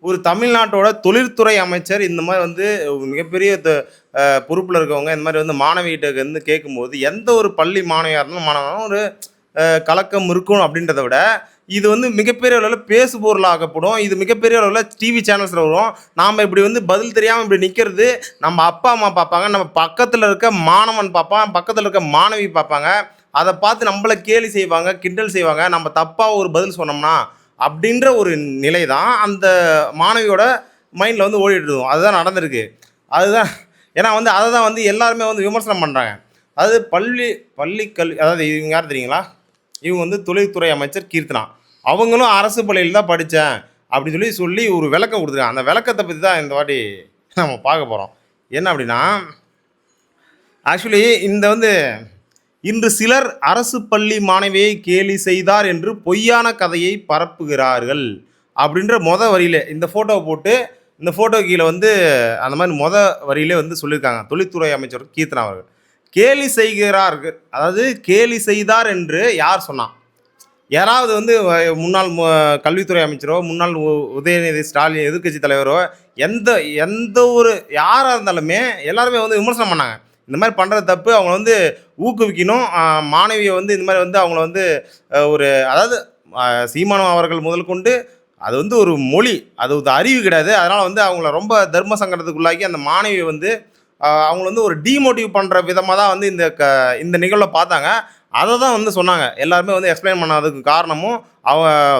ஒரு தமிழ்நாட்டோட தொழில்துறை அமைச்சர் இந்த மாதிரி வந்து மிகப்பெரிய பொறுப்பில் இருக்கவங்க இந்த மாதிரி வந்து மாணவிகிட்ட வந்து கேட்கும்போது எந்த ஒரு பள்ளி மாணவியாக இருந்தாலும் மாணவனும் ஒரு கலக்கம் இருக்கும் அப்படின்றத விட இது வந்து மிகப்பெரிய அளவில் பேசு பொருளாகப்படும். இது மிகப்பெரிய அளவில் டிவி சேனல்ஸில் வரும். நாம் இப்படி வந்து பதில் தெரியாமல் இப்படி நிற்கிறது நம்ம அப்பா அம்மா பார்ப்பாங்க, நம்ம பக்கத்தில் இருக்க மாணவன் பார்ப்பான், பக்கத்தில் இருக்க மாணவி பார்ப்பாங்க. அதை பார்த்து நம்மளை கேலி செய்வாங்க, கிண்டல் செய்வாங்க. நம்ம தப்பாக ஒரு பதில் சொன்னோம்னா அப்படின்ற ஒரு நிலை தான் அந்த மாணவியோட மைண்டில் வந்து ஓடிட்டு இருக்கும். அதுதான் நடந்திருக்கு. அதுதான் ஏன்னா வந்து அதை தான் வந்து எல்லாருமே வந்து விமர்சனம் பண்ணுறாங்க. அதாவது பள்ளி கல்வி, அதாவது இவங்க யார் தெரியுங்களா? இவங்க வந்து தொழில்துறை அமைச்சர் கீர்த்தனா. அவங்களும் அரசு பள்ளியில் தான் படித்தேன் அப்படின்னு சொல்லி ஒரு விளக்கம் கொடுத்துருக்காங்க. அந்த விளக்கத்தை பற்றி தான் இந்த வாட்டி நம்ம பார்க்க போகிறோம். என்ன அப்படின்னா, ஆக்சுவலி இந்த வந்து இன்று சிலர் அரசு பள்ளி மாணவியை கேலி செய்தார் என்று பொய்யான கதையை பரப்புகிறார்கள் அப்படின்ற வரியிலே இந்த ஃபோட்டோவை போட்டு இந்த ஃபோட்டோ கீழே வந்து அந்த மாதிரி வரியிலே வந்து சொல்லியிருக்காங்க. தொழில்துறை அமைச்சர் கீர்த்தனா அவர்கள் கேலி செய்கிறார்கள். அதாவது கேலி செய்தார் என்று யார் சொன்னான்? யாராவது வந்து முன்னாள் கல்வித்துறை அமைச்சரோ, முன்னாள் உதயநிதி ஸ்டாலின் எதிர்க்கட்சி தலைவரோ, எந்த ஒரு யாராக இருந்தாலுமே எல்லாருமே வந்து விமர்சனம் பண்ணாங்க. இந்த மாதிரி பண்ணுறது தப்பு, அவங்கள வந்து ஊக்குவிக்கணும். மாணவியை வந்து இந்த மாதிரி வந்து அவங்கள வந்து ஒரு, அதாவது சீமானம் அவர்கள் முதல் கொண்டு அது வந்து ஒரு மொழி, அது ஒரு அறிவு கிடையாது. அதனால் வந்து அவங்கள ரொம்ப தர்ம சங்கடத்துக்குள்ளாக்கி அந்த மாணவியை வந்து அவங்கள வந்து ஒரு டிமோட்டிவ் பண்ணுற விதமாக தான் வந்து இந்த நிகழ்வை பார்த்தாங்க. அதை தான் வந்து சொன்னாங்க. எல்லாருமே வந்து எக்ஸ்பிளைன் பண்ணாததுக்கு காரணமும்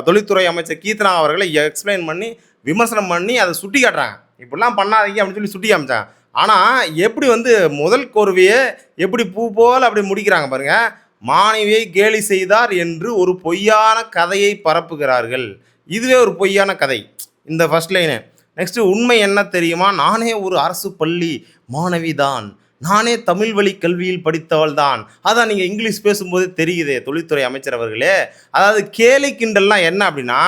தொழில்துறை அமைச்சர் கீர்த்தனா அவர்களை எக்ஸ்பிளைன் பண்ணி விமர்சனம் பண்ணி அதை சுட்டி காட்டுறாங்க. இப்படிலாம் பண்ணாதீங்க அப்படின்னு சொல்லி சுட்டி காமிச்சாங்க. ஆனால் எப்படி வந்து முதல் கோர்வையை எப்படி பூ போல் அப்படி முடிக்கிறாங்க பாருங்கள். மாணவியை கேலி செய்தார் என்று ஒரு பொய்யான கதையை பரப்புகிறார்கள். இதுவே ஒரு பொய்யான கதை, இந்த ஃபர்ஸ்ட் லைனு. நெக்ஸ்ட்டு, உண்மை என்ன தெரியுமா? நானே ஒரு அரசு பள்ளி மாணவிதான், நானே தமிழ் வழி கல்வியில் படித்தவள் தான். அதான் நீங்கள் இங்கிலீஷ் பேசும்போது தெரியுதே தொழில்துறை அமைச்சர் அவர்களே. அதாவது கேலி கிண்டல்லாம் என்ன அப்படின்னா,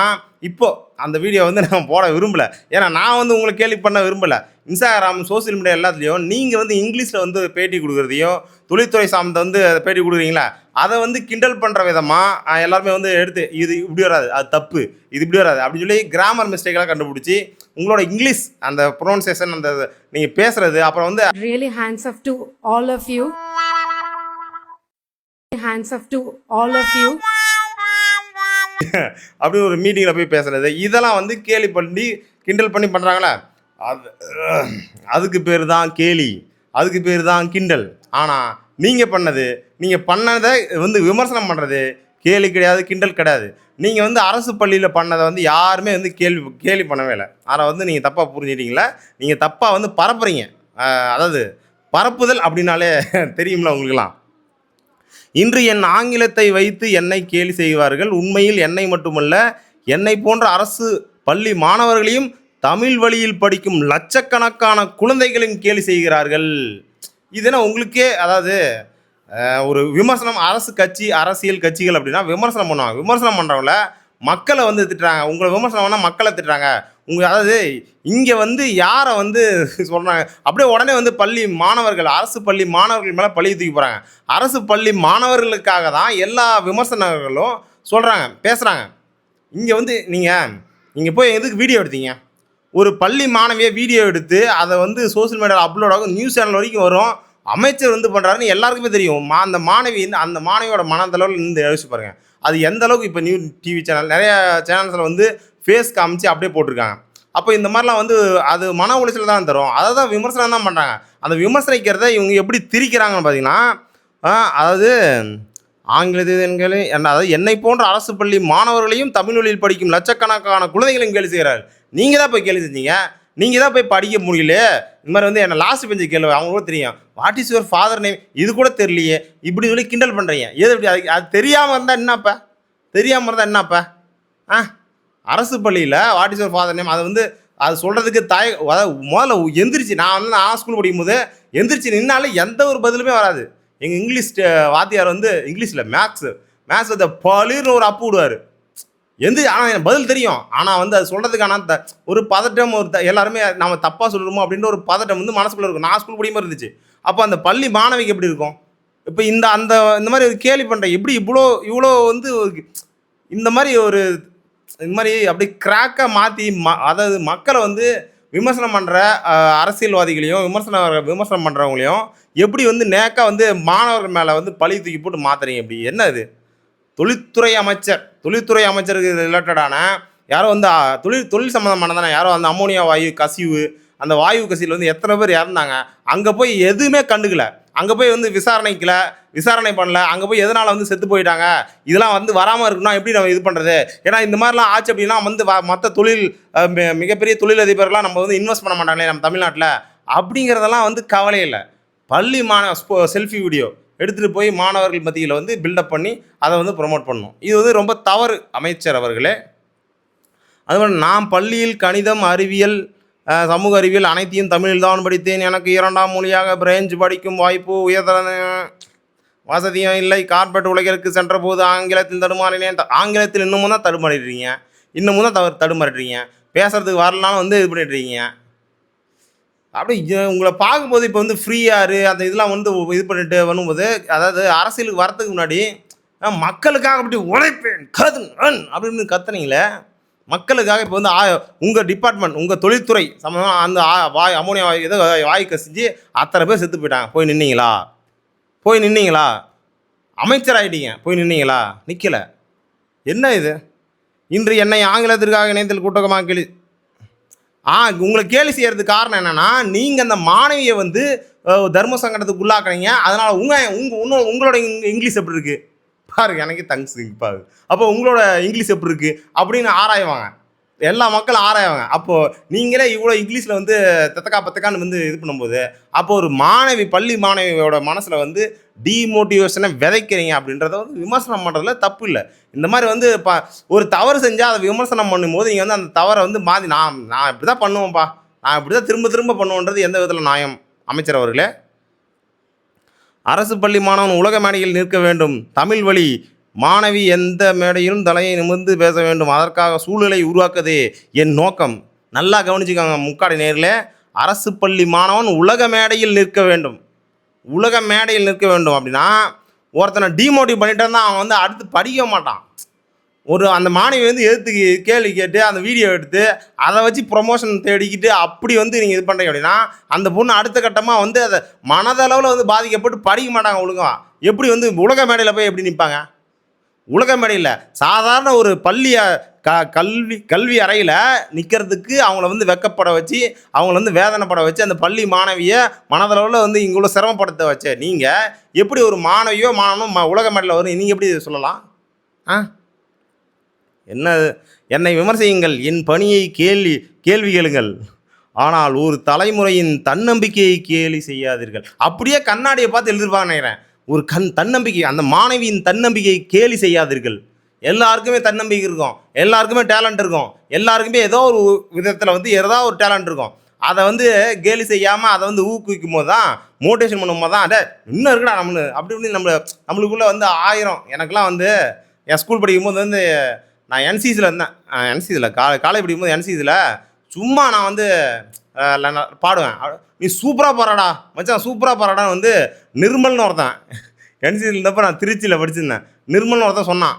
இப்போது அந்த வீடியோ வந்து நான் போட விரும்பலை. ஏன்னா நான் வந்து உங்களை கேலி பண்ண விரும்பலை. இன்ஸ்டாகிராம், சோசியல் மீடியா எல்லாத்துலேயும் நீங்கள் வந்து இங்கிலீஷில் வந்து பேட்டி கொடுக்குறதையும், தொழில்துறை சார்ந்த வந்து பேட்டி கொடுக்குறீங்களா, அதை வந்து கிண்டல் பண்ணுற விதமாக எல்லாருமே வந்து எடுத்து இது இப்படி வராது, அது தப்பு, இது இப்படி வராது அப்படின்னு சொல்லி கிராமர் மிஸ்டேக்கெல்லாம் கண்டுபிடிச்சி உங்களோட இங்கிலீஷ் அந்த ப்ரொனன்சியேஷன் அந்த நீங்கள் பேசுகிறது, அப்புறம் வந்து really hands off to all of you, hands off to all of you அப்படின்னு ஒரு மீட்டிங்கில் போய் பேசுகிறது, இதெல்லாம் வந்து கேலி பண்ணி கிண்டல் பண்ணி பண்ணுறாங்களே, அதுக்கு பேர் தான் கேலி, அதுக்கு பேர் தான் கிண்டல். ஆனால் நீங்கள் பண்ணதை வந்து விமர்சனம் பண்ணுறது கேலி கிடையாது, கிண்டல் கிடையாது. நீங்கள் வந்து அரசு பள்ளியில் பண்ணதை வந்து யாருமே வந்து கேலி பண்ணவே இல்லை. அதை வந்து நீங்கள் தப்பாக புரிஞ்சுட்டீங்களா? நீங்கள் தப்பாக வந்து பரப்புறீங்க. அதாவது பரப்புதல் அப்படின்னாலே தெரியும்ல உங்களுக்கெல்லாம். இன்று என் ஆங்கிலத்தை வைத்து என்னை கேலி செய்வார்கள். உண்மையில் என்னை மட்டுமல்ல, என்னை போன்ற அரசு பள்ளி மாணவர்களையும் தமிழ் வழியில் படிக்கும் லட்சக்கணக்கான குழந்தைகளையும் கேலி செய்கிறார்கள். இதுனா உங்களுக்கே, அதாவது ஒரு விமர்சனம், அரசியல் கட்சிகள் அப்படின்னா விமர்சனம் பண்ணுவாங்க. விமர்சனம் பண்ணுறவங்கள மக்களை வந்து திட்டுறாங்க. உங்களை விமர்சனம் பண்ணால் மக்களை திட்டுறாங்க. அதாவது இங்கே வந்து யாரை வந்து சொல்கிறாங்க, அப்படியே உடனே வந்து அரசு பள்ளி மாணவர்கள் மேலே பழி தூக்கி போகிறாங்க. அரசு பள்ளி மாணவர்களுக்காக தான் எல்லா விமர்சனங்களும் சொல்கிறாங்க, பேசுகிறாங்க. இங்கே வந்து நீங்கள் போய் எதுக்கு வீடியோ எடுத்தீங்க? ஒரு பள்ளி மாணவியை வீடியோ எடுத்து அதை வந்து சோசியல் மீடியாவில் அப்லோட் ஆகும், நியூஸ் சேனல் வரைக்கும் வரும், அமைச்சர் வந்து பண்ணுறாருன்னு எல்லாருக்குமே தெரியும். அந்த மாணவியோட மனதளவில் இருந்து யோசிச்சு பாருங்கள். அது எந்த அளவுக்கு இப்போ நியூ டிவி சேனல், நிறைய சேனல்ஸில் வந்து ஃபேஸ் காமிச்சு அப்படியே போட்டிருக்காங்க. அப்போ இந்த மாதிரிலாம் வந்து அது மன உளைச்சல் தான் தரும். அதை தான் விமர்சனம் தான் பண்ணுறாங்க. அந்த விமர்சனிக்கிறத இவங்க எப்படி திரிக்கிறாங்கன்னு பார்த்தீங்கன்னா, அதாவது அதாவது என்னை போன்ற அரசு பள்ளி மாணவர்களையும் தமிழ் வழியில் படிக்கும் லட்சக்கணக்கான குழந்தைகளையும் கேலி செய்கிறார். நீங்கள் தான் போய் கேள்வி செஞ்சீங்க, நீங்கள் தான் போய் படிக்க முடியல. இந்த மாதிரி வந்து என்னை லாஸ்ட் பெஞ்சு கேள்வி, அவங்க கூட தெரியும். What is your father name, இது கூட தெரியலையே, இப்படி சொல்லி கிண்டல் பண்ணுறீங்க. எது இப்படி? அது தெரியாமல் இருந்தால் என்னப்பா? அரசு பள்ளியில் what is your father name, அது வந்து அது சொல்கிறதுக்கு அதாவது முதல்ல எந்திரிச்சு, நான் ஸ்கூல் படிக்கும்போது எந்திரிச்சு நின்னாலே எந்த ஒரு பதிலுமே வராது. எங்கள் இங்கிலீஷ் வாத்தியார் வந்து இங்கிலீஷில் மேக்ஸ் வந்து பளிர்னு ஒரு அப்பு விடுவார். ஆனால் எனக்கு பதில் தெரியும், ஆனால் வந்து அது சொல்கிறதுக்கான ஒரு பதட்டம், எல்லாருமே நம்ம தப்பாக சொல்கிறோமோ அப்படின்ற ஒரு பதட்டம் வந்து மனசுக்குள்ளே இருக்கும். நான் ஸ்கூல் படிக்கும்போது இருந்துச்சு. அப்போ அந்த பள்ளி மாணவிக்கு எப்படி இருக்கும்? இப்போ இந்த மாதிரி ஒரு கேலி பண்ணுறேன் எப்படி இவ்வளோ வந்து இந்த மாதிரி இந்த மாதிரி அப்படி கிராக்காக மாற்றி அதாவது மக்களை வந்து விமர்சனம் பண்ணுற அரசியல்வாதிகளையும் விமர்சனம் பண்ணுறவங்களையும் எப்படி வந்து நேக்காக வந்து மாணவர்கள் மேலே வந்து பழி தூக்கி போட்டு மாத்துறீங்க இப்படி என்ன இது? தொழில்துறை அமைச்சருக்கு ரிலேட்டடான யாரோ வந்து தொழில் சம்மந்தமானதானே யாரோ அந்த அம்மோனியா வாயு கசிவு, அந்த வாயு கசிவில் வந்து எத்தனை பேர் இறந்தாங்க. அங்கே போய் எதுவுமே கண்டுக்கல, அங்கே போய் வந்து விசாரணை பண்ணல, அங்கே போய் எதனால் வந்து செத்து போயிட்டாங்க, இதெல்லாம் வந்து வராமல் இருக்கணும் எப்படி நம்ம இது பண்ணுறது? ஏன்னா இந்த மாதிரிலாம் ஆச்சு அப்படின்னா வந்து மற்ற மிகப்பெரிய தொழிலதிபர்கள்லாம் நம்ம வந்து இன்வெஸ்ட் பண்ண மாட்டாங்களே நம்ம தமிழ்நாட்டில் அப்படிங்கிறதெல்லாம் வந்து கவலை இல்லை. பள்ளி செல்ஃபி வீடியோ எடுத்துகிட்டு போய் மாணவர்கள் மத்தியில் வந்து பில்டப் பண்ணி அதை வந்து ப்ரொமோட் பண்ணணும். இது வந்து ரொம்ப தவறு அமைச்சர் அவர்களே. அதுபோல் நான் பள்ளியில் கணிதம், அறிவியல், சமூக அறிவியல் அனைத்தையும் தமிழில் தான் படித்தேன். எனக்கு 2ஆம் மொழியாக பிரெஞ்சு படிக்கும் வாய்ப்பு உயர்தர வசதியும் இல்லை. கார்பரேட் உலகிற்கு சென்ற போது ஆங்கிலத்தில் தடுமாறினேன். ஆங்கிலத்தில் இன்னமும் தான் தடுமாறிடுறீங்க, இன்னமும் தான் தடுமாறிடுறீங்க. பேசுகிறதுக்கு வரலனாலும் வந்து இது பண்ணிடுறீங்க. அப்படி உங்களை பார்க்கும்போது இப்போ வந்து ஃப்ரீயாரு அந்த இதெல்லாம் வந்து இது பண்ணிட்டு வரும்போது, அதாவது அரசியலுக்கு வரத்துக்கு முன்னாடி மக்களுக்காக அப்படி உழைப்பேன் அப்படின்னு கத்துனீங்களே, மக்களுக்காக இப்போ வந்து உங்கள் டிபார்ட்மெண்ட் உங்கள் தொழில்துறை சம்மந்தமாக அந்த அமோனியா ஏதோ வாய் கசிஞ்சு அத்தனை பேர் செத்து போயிட்டாங்க. போய் நின்னீங்களா? அமைச்சர் ஆகிட்டீங்க, போய் நின்னீங்களா? நிற்கலை. என்ன இது? இன்று என்னை ஆங்கிலத்திற்காக இணையத்தில் கூட்டமாக உங்களை கேலி செய்யறதுக்கு காரணம் என்னன்னா, நீங்கள் அந்த மாணவியை வந்து தர்ம சங்கடத்துக்கு உள்ளாக்குறீங்க. அதனால் உங்களோட இங்கிலீஷ் எப்படி இருக்குது பாருங்க, எனக்கு தங்க்ஸ். அப்போ உங்களோட இங்கிலீஷ் எப்படி இருக்குது அப்படின்னு ஆராய்வாங்க, எல்லா மக்களும் ஆராய்வாங்க. அப்போது நீங்களே இவ்வளோ இங்கிலீஷில் வந்து பத்தக்கான்னு வந்து இது பண்ணும்போது, அப்போ ஒரு பள்ளி மாணவியோட மனசில் வந்து டீமோட்டிவேஷனை விதைக்கிறீங்க அப்படின்றத வந்து விமர்சனம் பண்ணுறதுல தப்பு இல்லை. இந்த மாதிரி வந்து ஒரு தவறு செஞ்சால் அதை விமர்சனம் பண்ணும்போது நீங்கள் வந்து அந்த தவறை வந்து மாற்றி நான் இப்படி தான் பண்ணுவேன்ப்பா, நான் இப்படி தான் திரும்ப பண்ணுவோன்றது எந்த விதத்தில் நியாயம் அமைச்சர் அவர்களே? அரசு பள்ளி மாணவன் உலக மேடையில் நிற்க வேண்டும். தமிழ் வழி மாணவி எந்த மேடையிலும் தலையை நிமிர்ந்து பேச வேண்டும். அதற்காக சூழ்நிலை உருவாக்குதே என் நோக்கம். நல்லா கவனிச்சுக்காங்க முக்காடு நேரில். அரசு பள்ளி மாணவன் உலக மேடையில் நிற்க வேண்டும். அப்படின்னா ஒருத்தனை டீமோட்டிவ் பண்ணிட்டு இருந்தால் அவன் வந்து அடுத்து படிக்க மாட்டான். அந்த மாணவி வந்து எதிர்த்து கேள்வி கேட்டு அந்த வீடியோ எடுத்து அதை வச்சு ப்ரொமோஷன் தேடிக்கிட்டு அப்படி வந்து நீங்கள் இது பண்ணுறீங்க அப்படின்னா, அந்த பொண்ணு அடுத்த கட்டமாக வந்து அதை மனதளவில் வந்து பாதிக்கப்பட்டு படிக்க மாட்டாங்க ஒழுங்காக. எப்படி வந்து உலக மேடையில் போய் எப்படி நிற்பாங்க? உலக மேடையில் சாதாரண ஒரு கல்வி அறையில் நிற்கிறதுக்கு அவங்கள வந்து வெக்கப்பட வச்சு, அவங்கள வந்து வேதனைப்பட வச்சு, அந்த பள்ளி மாணவியை மனதளவில் வந்து இங்கே உள்ள சிரமப்படுத்த வச்ச நீங்கள் எப்படி ஒரு மாணவனும் உலக மேடையில் வரும் நீங்கள் எப்படி சொல்லலாம்? என்னை விமர்சியுங்கள், என் பணியை கேள்வி கேளுங்கள், ஆனால் ஒரு தலைமுறையின் தன்னம்பிக்கையை கேலி செய்யாதீர்கள். அப்படியே கண்ணாடியை பார்த்து எழுதிருப்பாங்க நினைக்கிறேன். ஒரு தன்னம்பிக்கை, அந்த மாணவியின் தன்னம்பிக்கையை கேலி செய்யாதீர்கள். எல்லாருக்குமே தன்னம்பிக்கை இருக்கும், எல்லாருக்குமே டேலண்ட் இருக்கும், எல்லாருக்குமே ஏதோ ஒரு விதத்தில் வந்து ஏதாவது ஒரு டேலண்ட் இருக்கும். அதை வந்து கேலி செய்யாமல் அதை வந்து ஊக்குவிக்கும் போது தான், மோட்டிவேஷன் பண்ணும்போது தான் இன்னும் இருக்குடா அப்படி இப்படி நம்மளுக்குள்ளே வந்து எனக்கெல்லாம் வந்து என் ஸ்கூல் படிக்கும்போது வந்து நான் என்சிசியில் இருந்தேன். என்சிசியில் காலேஜ் படிக்கும்போது என்சிசியில் சும்மா நான் வந்து பாடுவேன். நீ சூப்பராக பாடுறடா மச்சான், சூப்பராக பாடுறாடான்னு வந்து நிர்மல்னு ஒருத்தன், என்சிசியில் இருந்தப்போ நான் திருச்சியில் படிச்சிருந்தேன், நிர்மல்னு ஒருத்தன் சொன்னான்.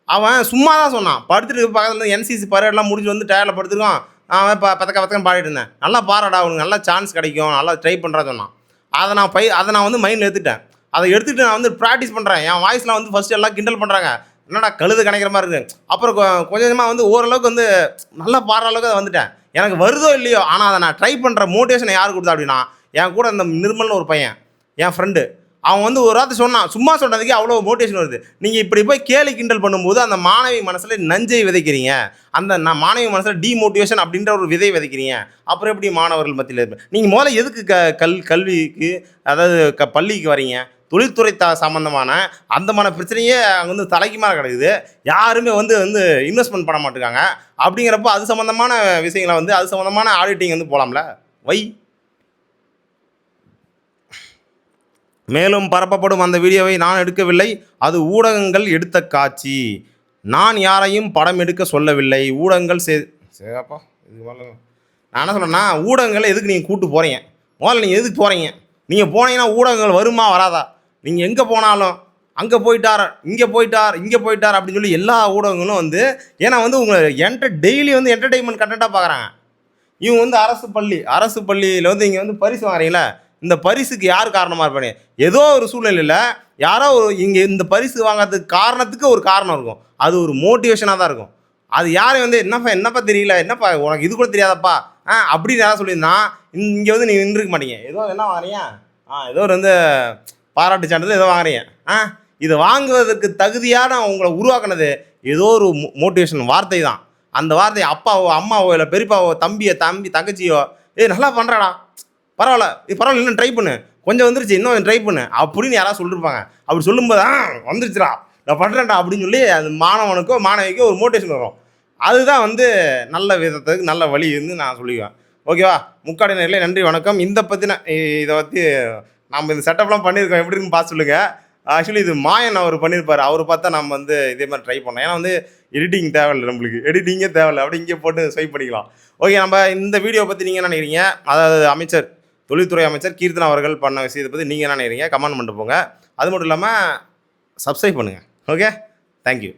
அவன் சும்மா தான் சொன்னான், படுத்துட்டு பக்கத்தில் என்சிசி பரேடெலாம் முடிச்சு வந்து டயரில் படுத்துருக்கான். அவன் பத்தக்கம் பாடிட்டு இருந்தேன். நல்லா பாடுறடா, உனக்கு நல்லா சான்ஸ் கிடைக்கும், நல்லா ட்ரை பண்ணுறான்னு சொன்னான். அதை நான் வந்து மைண்டில் எடுத்துட்டேன். அதை எடுத்துகிட்டு நான் வந்து ப்ராக்டிஸ் பண்ணுறேன். என் வாய்ஸ்லாம் வந்து ஃபஸ்ட்டு எல்லாம் கிண்டல் பண்ணுறாங்க, என்னடா கழுது கணக்கிற மாதிரி இருக்குது. அப்புறம் கொஞ்சமாக வந்து ஓரளவுக்கு வந்து நல்லா பாடுற அளவுக்கு அதை வந்துட்டேன். எனக்கு வருதோ இல்லையோ, ஆனால் அதை நான் ட்ரை பண்ணுற மோட்டிவேஷனை யார் கொடுத்தா அப்படின்னா, என் கூட இந்த நிர்மல்னு ஒரு பையன், என் ஃப்ரெண்டு. அவன் வந்து ஒரு வார்த்தை சொன்னான், சும்மா சொன்னதுக்கே அவ்வளோ மோட்டிவேஷன் வருது. நீங்கள் இப்படி போய் கேலி கிண்டல் பண்ணும்போது அந்த மாணவி மனசில் நஞ்சை விதைக்கிறீங்க, அந்த மாணவி மனசில் டிமோட்டிவேஷன் அப்படின்ற ஒரு விதை விதைக்கிறீங்க. அப்புறம் எப்படி மாணவர்கள் மத்தியில் இருப்பேன்? நீங்கள் முதல்ல எதுக்கு கல்விக்கு, அதாவது பள்ளிக்கு வரீங்க? தொழில்துறை சம்மந்தமான அந்தமான பிரச்சனையே அங்கே வந்து தலைக்கு மேலே கிடக்குது. யாருமே வந்து இன்வெஸ்ட்மெண்ட் பண்ண மாட்டேங்காங்க. அப்படிங்கிறப்போ அது சம்மந்தமான விஷயங்களை வந்து அது சம்மந்தமான ஆடிட்டிங் வந்து போகலாம்ல. மேலும் பரப்பப்படும் அந்த வீடியோவை நான் எடுக்கவில்லை, அது ஊடகங்கள் எடுத்த காட்சி. நான் யாரையும் படம் எடுக்க சொல்லவில்லை. ஊடகங்கள் சரிப்பா இது நான் என்ன சொல்கிறேன்னா, ஊடகங்களை எதுக்கு நீங்கள் கூப்பிட்டு போகிறீங்க? முதல்ல நீங்கள் எதுக்கு போகிறீங்க? நீங்கள் போனீங்கன்னா ஊடகங்கள் வருமா வராதா? நீங்கள் எங்கே போனாலும் அங்கே போயிட்டார், இங்கே போயிட்டார், இங்கே போயிட்டார் அப்படின்னு சொல்லி எல்லா ஊடகங்களும் வந்து ஏன்னா வந்து உங்களை டெய்லி வந்து என்டர்டெயின்மெண்ட் கண்டென்ட்டாக பார்க்குறாங்க. இவங்க வந்து அரசு பள்ளியில் வந்து இங்கே வந்து பரிசு வாங்குறீங்களா, இந்த பரிசுக்கு யார் காரணமாக இருப்பாங்க? ஏதோ ஒரு சூழ்நிலையில் யாரோ ஒரு இங்கே இந்த பரிசு வாங்கிறதுக்கு காரணத்துக்கு ஒரு காரணம் இருக்கும். அது ஒரு மோட்டிவேஷனாக தான் இருக்கும். அது யாரும் வந்து என்னப்பா தெரியல, என்னப்பா உனக்கு இது கூட தெரியாதப்பா அப்படின்னு யாராவது சொல்லியிருந்தா இங்கே வந்து நீங்கள் நின்றுக்க மாட்டீங்க. ஏதோ என்ன வாங்குறீங்க, ஏதோ ஒரு வந்து பாராட்டு சான்றிதழ் ஏதோ வாங்குறீங்க. இதை வாங்குவதற்கு தகுதியான உங்களை உருவாக்குனது ஏதோ ஒரு மோட்டிவேஷன் வார்த்தை தான். அந்த வார்த்தையை அப்பாவோ அம்மாவோ இல்லை பெரியப்பாவோ தங்கச்சியோ நல்லா பண்ணுறாடா, பரவாயில்ல இது பரவாயில்ல, இன்னும் ட்ரை பண்ணு, கொஞ்சம் வந்துருச்சு இன்னும் ட்ரை பண்ணு அப்படின்னு யாராவது சொல்லியிருப்பாங்க. அப்படி சொல்லும்போது வந்துருச்சுடா நான் பண்ணுறேன்டா அப்படின்னு சொல்லி அந்த மாணவனுக்கோ மாணவிக்கோ ஒரு மோட்டிவேஷன் வரும். அதுதான் வந்து நல்ல விதத்துக்கு நல்ல வழின்னு நான் சொல்லிக்குவேன். ஓகேவா? முக்காடு நேயர்களே, நன்றி வணக்கம். இதை பற்றி நம்ம இந்த செட்டப்லாம் பண்ணியிருக்கோம், எப்படி இருக்குன்னு பார்த்து சொல்லுங்கள். ஆக்சுவலி இது மாயன் அவர் பண்ணியிருப்பார். அவர் பார்த்தா நம்ம வந்து இதே மாதிரி ட்ரை பண்ணோம். ஏன்னா வந்து எடிட்டிங் தேவையில்லை, நம்மளுக்கு எடிட்டிங்கே தேவையில்லை, அப்படி இங்கே போட்டு ஸ்வைப் பண்ணிக்கலாம். ஓகே, நம்ம இந்த வீடியோ பற்றி நீங்கள் என்ன நினைக்கிறீங்க? அதாவது தொழில்துறை அமைச்சர் கீர்த்தனா அவர்கள் பண்ண விஷயத்தை பற்றி நீங்கள் என்ன நினைக்கிறீங்க? கமெண்ட் பண்ணிட்டு போங்க. அது மட்டும் இல்லாமல் சப்ஸ்கிரைப் பண்ணுங்கள். Okay, thank you.